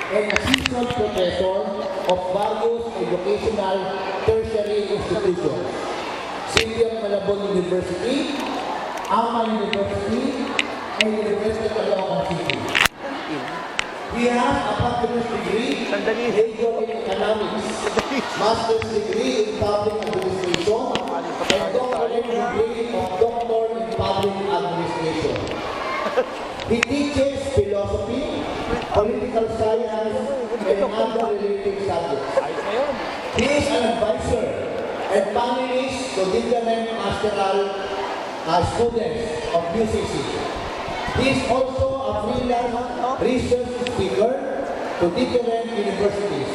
and assistant professor of various educational tertiary institutions. City of Malabon University, Ama University, and University of Caloocan City. He has a bachelor's degree in economics, master's degree in public administration, and doctorate degree of doctor in public administration. He teaches philosophy, political science, and other related subjects. He is an advisor and panelist to different pastoral students of UCC. He is also a freelance research speaker to different universities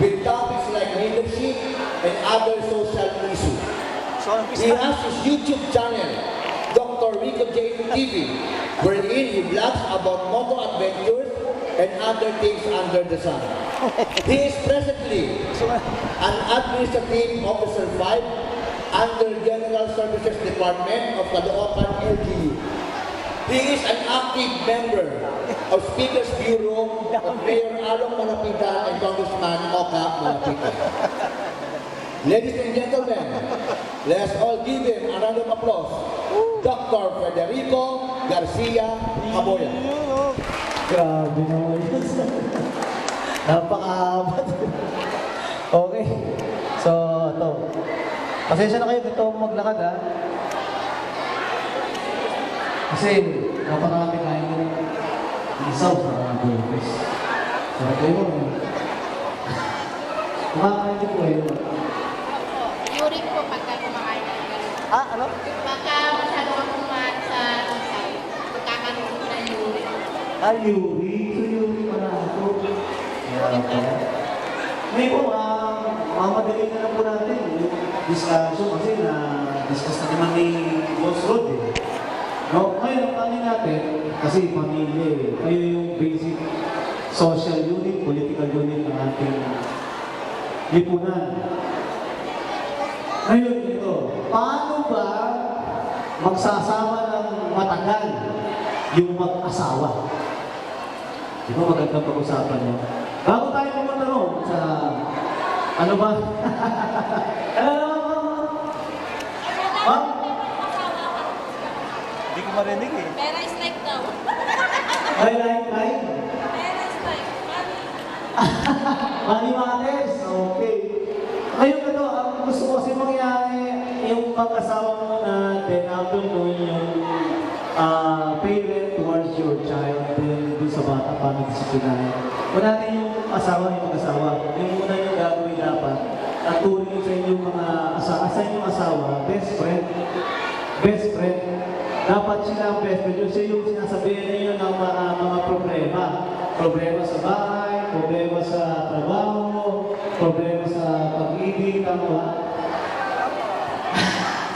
with topics like leadership and other social issues. He has his YouTube channel, Dr. Rico J. TV, wherein he blogs about moto adventures and other things under the sun. He is presently an Administrative Officer 5 under General Services Department of Caloocan LGU. He is an active member of Speakers Bureau of Mayor Along Malapitan and Congressman Oka Malapitan. Ladies and gentlemen, let's all give him a round of applause. Dr. Federico Garcia Caboya. Grabe naman yun. Napaka-abat. Okay. So, ito. Pasensya na kayo dito maglakad, ha? Kasi, napakarami kayo isaw sa burgers. So, kayo mo. Kumakain din po kayo. Uric po pagka kumakain ng ganun. Ano? Pagka masyado kang kumain sa isaw, magkakaroon ko ng uric. Yuri. So, Yuri pala ito. Kaya pala. Ngayon po, mamadali na lang po natin yung discussion kasi na-discuss na naman ni Boss Rod eh. No, ngayon, ang kanin natin, kasi pamilya eh, kayo yung basic social unit, political unit ng ating lipunan. Ngayon, ito, paano ba magsasama ng matagal yung mag-asawa? Di ba magandang pag-usapan niyo? Bago tayo pumunta noon sa, ano ba? Ano naman, ma'am? Hindi ko marinig eh. Pera is like daw. Ay, like. Pera is like Money matters. Okay. Ngayon ito, ang gusto ko kasi mangyari, yung mag-asawa mo na tinapon mo yung parent towards your child, then doon sa bata, paano disiplinahin. Kung natin yung asawa, yung mag-asawa, yung muna yung gagawin dapat, at turing sa inyong mga inyong asawa, best friend. Best friend. Dapat sila ang best friend. Yung siya yung sinasabihin ninyo ng mga problema. Problema sa bahay, problema sa trabaho, problema sa pag-ibig, tama.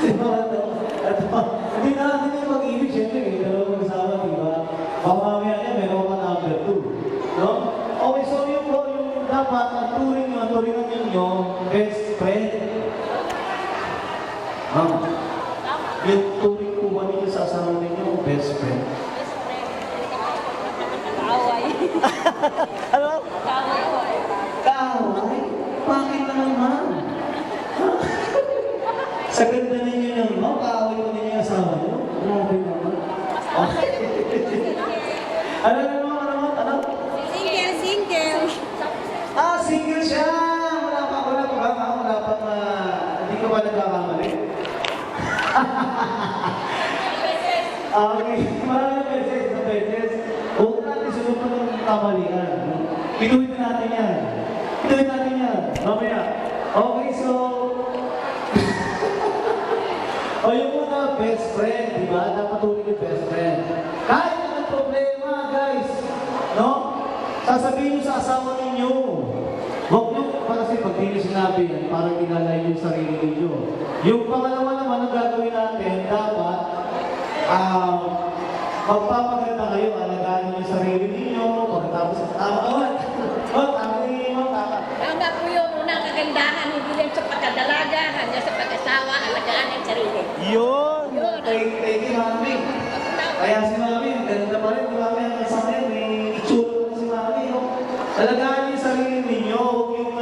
Hindi na natin yung pag-ibig, syempre, dalawang mag-asawa, di ba? Baka mamaya niya, meron ka number 2. No? Okay, so yung dapat, ang turingan ninyo, best friend. Yung turing po ba ninyo sa asawa ninyo, best friend? Kaaway. Ano? Kaaway. Kaaway? Bakit naman, ma'am? Sa ganda ninyo ng ma'am, kaaway mo ninyo yung asawa nyo? Grabe naman. Okay. Ano? Single. Single siya! Wala pa hindi ka ba nagkakamali? Okay, maraming beses. Huwag natin sunod ng kamalian. Pituin natin yan. Mamaya. Okay, so... o yung mga best friend, di ba? Dapat tuloy yung best friend. Kahit ang problema, guys, no? Sasabihin nyo sa asawa ninyo. Huwag nyo, kasi pag di nyo sinabi yan, parang inalayin yung sarili ninyo. Yung pangalawa naman, ang gagawin natin, dapat, magpapaganda kayo, alagaan yung sarili ninyo, pagkatapos sa tama. Tama po yung unang kagandahan, hindi lang sa pagkadalaga, hanggang sa pag-asawa, alagaan ang sarili. Yun! Thank you, Mami. Kaya si Mami, ganda pa rin. Mami, ang kasama yan, may itsura na si Mami. Alagaan niyo yung sarili ninyo. Huwag yung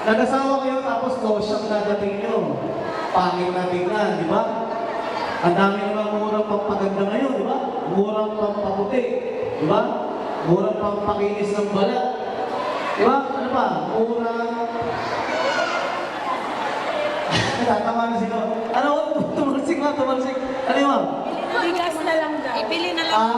nag-asawa kayo tapos losyang dadating nyo. Pangit na tingnan, di ba? Ang dami naman murang pampaganda ngayon, di ba? Murang pampaputi, di ba? Murang pampakinis ng balat. Di ba? Ano pa? Murang... Tama na sino. Ano? Tumalsik na, tumalsik. Ano yun, ma'am? Bigas na lang daw. Ibili na lang.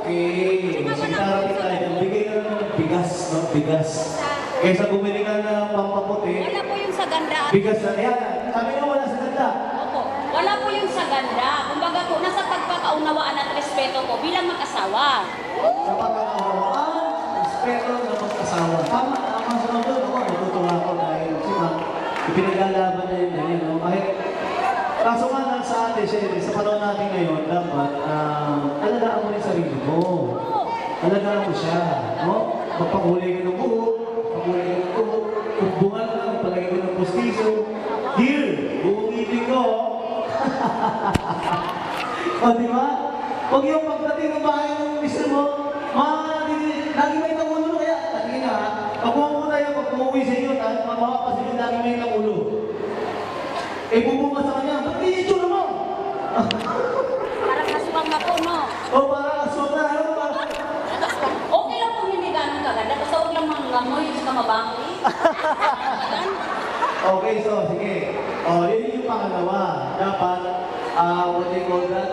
Okay. Sinarating tayo. Bigay ka naman ng bigas, no? Bigas. Kaysa bumili ka ng pampaputi, Wala po yung sa ganda. bigas na yan. Sabi nga wala sa ganda. Opo. Wala po yung sa ganda. Kumbaga po, nasa pagkakaunawaan at respeto ko bilang mag-asawa. Sa pagkakawaan, respeto ng mag-asawa. Tama, tama sa mga doon. Ako, natutuwa ko dahil si ma'am, ipinaglalaban na yun ganyan, no? Kahit, kaso nga lang sa atin, syempre, sa panahon natin ngayon, dapat, alagaan mo rin sarili mo. Alagaan mo siya, no? Magpahuli ka ng buhok, magpahuli ka ng buhok, umbungan ka, magpalagay ka ng pustiso. Here, buong ibig ko. O, di ba? Huwag yung pagdating ng bahay ng mister mo, lagi may tangulo kaya, tingin nga, pag pumunta yan, pag umuwi sa inyo, mapapasin yung lagi may tangulo. Eh, bubunga sa kanya, ba't ganyan yung tsura mo? Para kaswang ako, no? O, para aswag na, ano ba? Okay lang kung hindi ganun kaganda. Basta huwag lang mangamoy sa mabangoy. Okay, so, sige. O, yun yung pangalawa. Dapat, what they call that,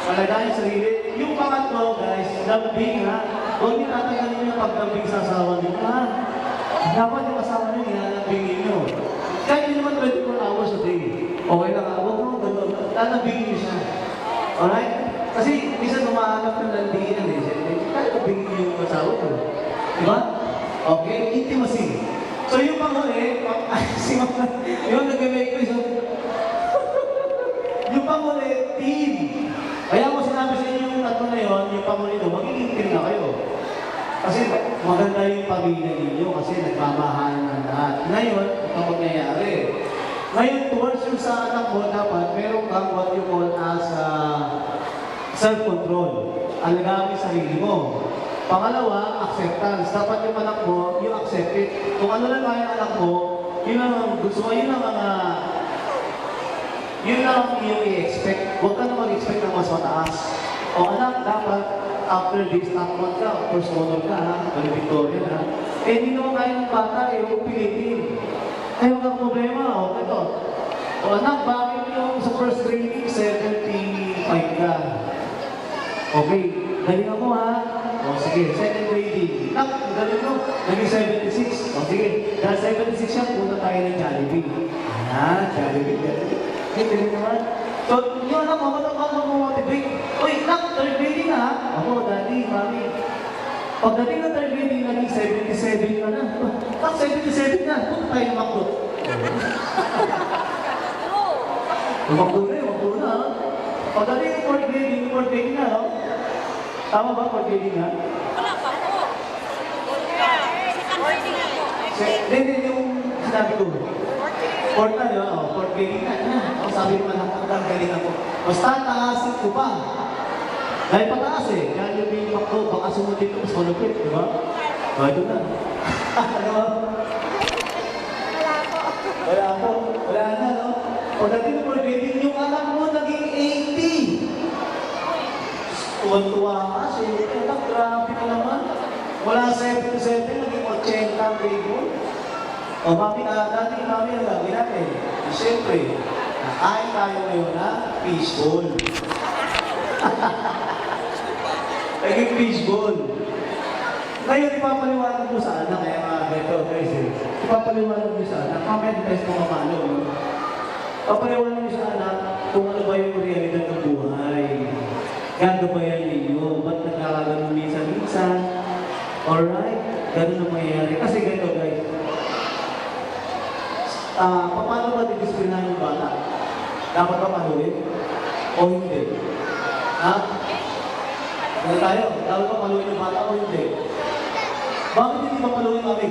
alagaan yung sarili. Yung pangatlo, guys, lambing, ha? Huwag niyo tatanggalin yung paglambing sa asawa niyo, ha? Dapat yung asawa niyo, nilalambingin niyo. Kahit hindi naman 24 hours a day. Okay lang, huwag mo gano'n. Lalambingin niyo siya. Alright? Kasi, minsan umahanap ng lambingan, eh. Siyempre, kahit lambingin niyo yung asawa niyo. Diba? Okay? Intimacy. So, yung panghuli, yung nag-make ko, yung panghuli, team. Kaya ko sinabi sa inyo yung tatlo na yun, yung panghuli doon, magiging team na kayo. Kasi maganda yung pamilya ninyo kasi nagmamahalan ng lahat. Ngayon, ito mangyayari. Ngayon, towards yung sa anak mo, dapat meron kang what you call as self-control. Alagaan mo yung sarili mo. Pangalawa, acceptance. Dapat yung anak mo, you accept it. Kung ano lang kaya anak mo, yun ang gusto mo, yun ang yung i-expect. Huwag ka na mag-expect ng mas mataas. O anak, dapat after this, takot ka, first honor ka, ha? Valedictorian, ha? Eh, hindi naman kaya ng bata, eh, huwag pilitin. Ay, huwag kang problema, o, ito. O anak, bakit yung sa first grading, 75 ka? Okay, galing mo, ha? O, sige, second grading. Nak, galing mo, naging 76. O, sige, dahil 76 yan, punta tayo ng Jollibee. Jollibee. Galing naman. So, yun anak mo, ba't ako mag-motivate? Uy, nak, third grading na, ha? Ako, daddy, mami. Pagdating ng third grading, naging 77 ka na. Nak, 77 na, punta tayo ng McDo. McDo na, ha? Pagdating ng fourth grading na, no? Tama ba, fourth grading na? Wala pa po. Second reading ako. Hindi, yung sinabi ko. Fourth na, di ba? O, fourth grading na. O, sabi naman, hanggang galing ako. Basta taasin ko pa. Dahil pataas eh. Kaya yung may makto, baka sumunod dito, mas malupit, di ba? O, ito na. Ano ba? Wala na, no? Pagdating ng fourth grading, yung anak mo naging 80. Tuwan-tuwa ka, siyempre, anak, grabe ka naman. Wala 77, naging 80 ang grade mo. O, dati mami ang gagawin natin. Siyempre, nakain tayo ngayon na fishball. Naging fishball. Ngayon, ipapaliwanag mo sa anak, kaya mga beto, guys, ipapaliwanag mo sa anak, mamaya di tayo pumapalo. Ipapaliwanag mo sa anak kung ano ba yung realidad ng buhay. Gagabayan ninyo, ba't nagkakagano minsan-minsan? Alright? Ganun ang mangyayari. Kasi ganito, guys. Paano ba didisiplinahan yung bata? Dapat ba paluin? O hindi? Ha? Ano tayo? Dapat ba paluin yung bata o hindi? Bakit hindi ba paluin kami?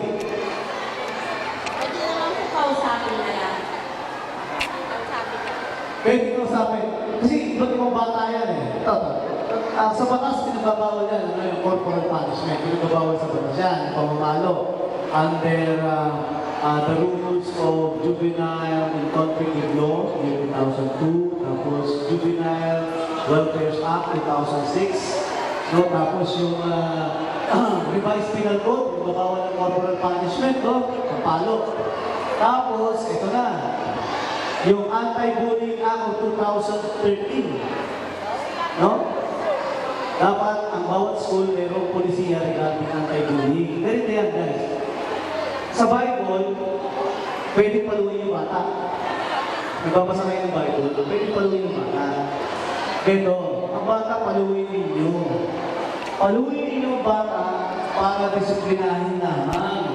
Pwede naman po kausapin na lang. Kausapin ka. Pwede ko sa akin. Kasi iba't ibang bata yan eh. Ito. Sa batas, pinagbabawal yan. Ano yung corporal punishment? Pinagbabawal sa batas yan. Pamamalo. Under the rules of juvenile in conflict with law, year 2002. Tapos Juvenile Welfare Act 2006. No, tapos yung revised penal code, pinagbabawal ng corporal punishment, no? Kapalo. Tapos, ito na. Yung Anti-Bullying Act of 2013. No? Dapat ang bawat school mayroong polisiya regarding anti-bullying. Ganito yan, guys. Sa Bible, pwede paluin yung bata. Nagbabasa kayo ng Bible, pwede paluin yung bata. Pero, ang bata paluin ninyo. Paluin ninyo ang bata para disiplinahin naman.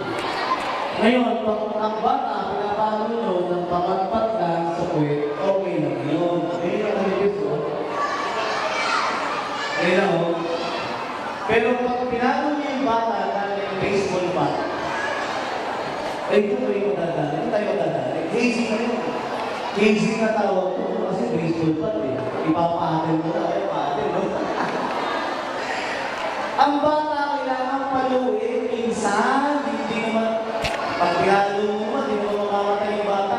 Ngayon, pag ang bata, pinapalo nyo ng pagpagpat lang sa puwet, okay lang yun. Ngayon ang nalipis ko. Ngayon ako. Pero pag pinalo nyo yung bata dahil yung baseball bat, ay ito ba yung madadali? Ito tayo madadali. Hazing na yun. Hazing na tawag ko kasi baseball bat eh. Ipapaadal mo na kayo, paadal mo. Ang bata kailangan paluin, minsan, hindi naman pag pinalo mo, hindi mo mamamatay yung bata.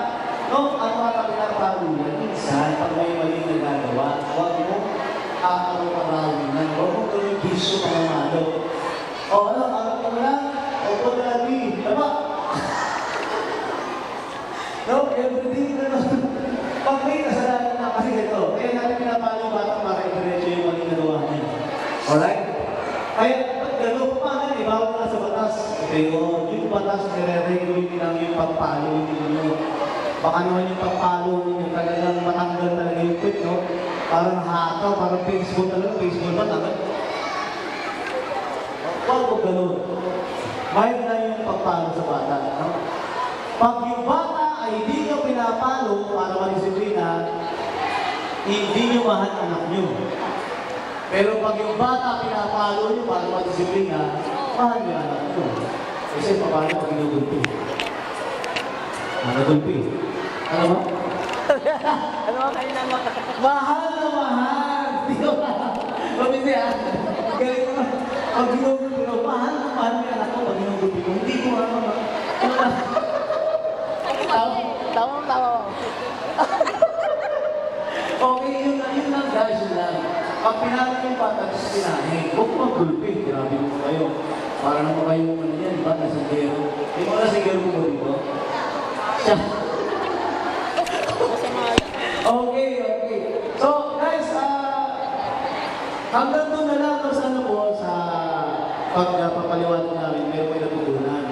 No, ang bata pinapalo yan. Minsan, pag may mali na gagawa, huwag mo aaraw-arawin na. Huwag mo gawin bisyo pamamalo. O ano, arap mo lang. O po dali. Diba? No, everything na no. Pag may kasalanan na kasi ito, kaya natin pinapalo yung bata para i-diretso yung mali na gawa niya. Alright? Kaya, gano'n pa man, bawal na sa batas. Pero yung batas, nire-regulate lang yung pagpalo ninyo. Baka naman yung pagpalo ninyo talagang matanggal talaga yung quit, no? Parang hataw, parang baseball talaga, baseball ba talaga? Huwag mo gano'n. Mahal na yung pagpalo sa bata, no? Pag yung bata ay hindi nyo pinapalo para madisiplina, hindi nyo mahal anak nyo. Pero pag yung bata pinapalo nyo para madisiplina, mahal nyo anak nyo. Kasi paano pag inugulpi? Nagulpi. Ano ba? Ano ba kayo naman? Mahal na mahal! Di ko na. Mabindi ah. Galing naman. Pag inugulpi ko, mahal na mahal nyo anak ko pag inugulpi ko. Hindi ko ano ba? Tawa. Okay, yun lang guys, yun lang. Pag pinalo yung bata, disipinahin. Huwag mo maggulpi. Grabe mo kayo. Para naman kayo ano yan, ba? Nasagero. Hindi mo nasagero mo dito? Siya. Okay. So, guys, hanggang doon na lang sa ano po, sa pagpapaliwanag namin, meron kayo natutunan.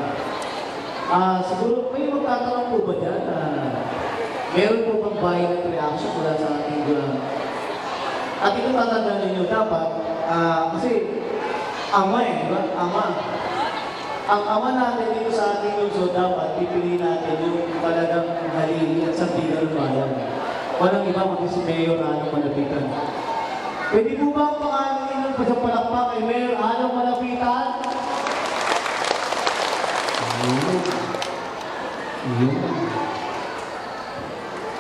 Siguro, may magtatanong po ba dyan? Meron po bang violent reaction mula sa ating at ito tatandaan ninyo dapat, kasi ama di ba? Ama. Ang ama natin dito sa ating lungsod, dapat pipili natin yung talagang halili at santigan ng bayan. Walang iba kundi si Mayor Along Malapitan. Pwede po ba ang pangalan ng pasapalakpak kay Mayor Along Malapitan?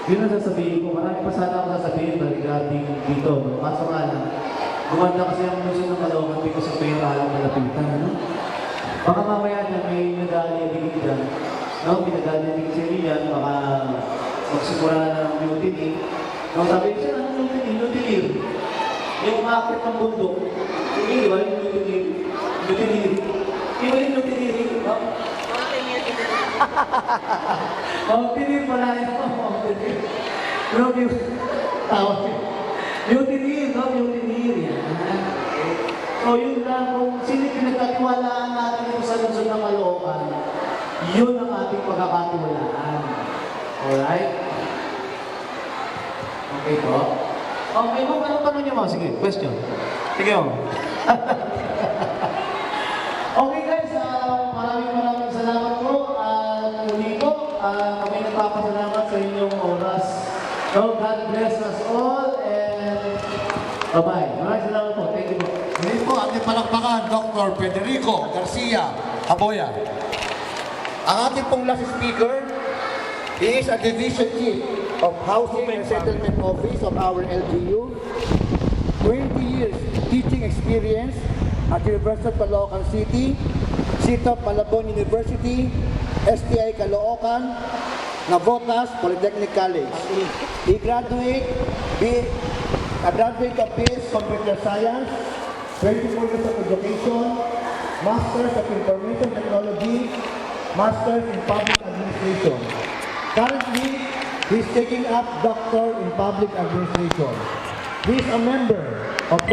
Yun ang sasabihin ko. Marami pa sana ako sasabihin regarding dito. No? Kaso nga lang, gumanda kasi ang muso ng Caloocan because of Mayor Along Malapitan. No? Baka mamaya na may nag-aalibig dyan. No? Pinag-aalibig si Rian, baka magsimula na ng mutiny. No? Sabi siya, anong mutiny? Mutiny. Yung umakit ng bundok. Hindi, di ba? Yung mutiny. Mutiny. Di ba yung mutiny? No? Mountaineer pala yun. Mountaineer. No, tawag yun. Mutineer, no? Mutineer yan. So yun lang, kung sino pinagkatiwalaan natin dito sa lungsod ng Caloocan, yun ang ating pagkakatiwalaan. Alright? Okay po? Okay mo, anong tanong niyo mo? Sige, question. Sige mo. Okay guys, maraming salamat po. Muli po, kami nagpapasalamat sa inyong oras. So, God bless us all and bye-bye. Maraming salamat po. Thank you po. Ngayon po, ating palakpakan, Dr. Federico Garcia Haboya. Ang ating pong last speaker, he is a Division Chief of Housing and Settlement Office of our LGU. 20 years teaching experience at University of Caloocan City, CITO Malabon University, STI Caloocan, Navotas Polytechnic College. He graduate of BS Computer Science, 24 years of education, Masters of Information Technology, Masters in Public Administration. Currently, he is taking up Doctor in Public Administration. He is a member of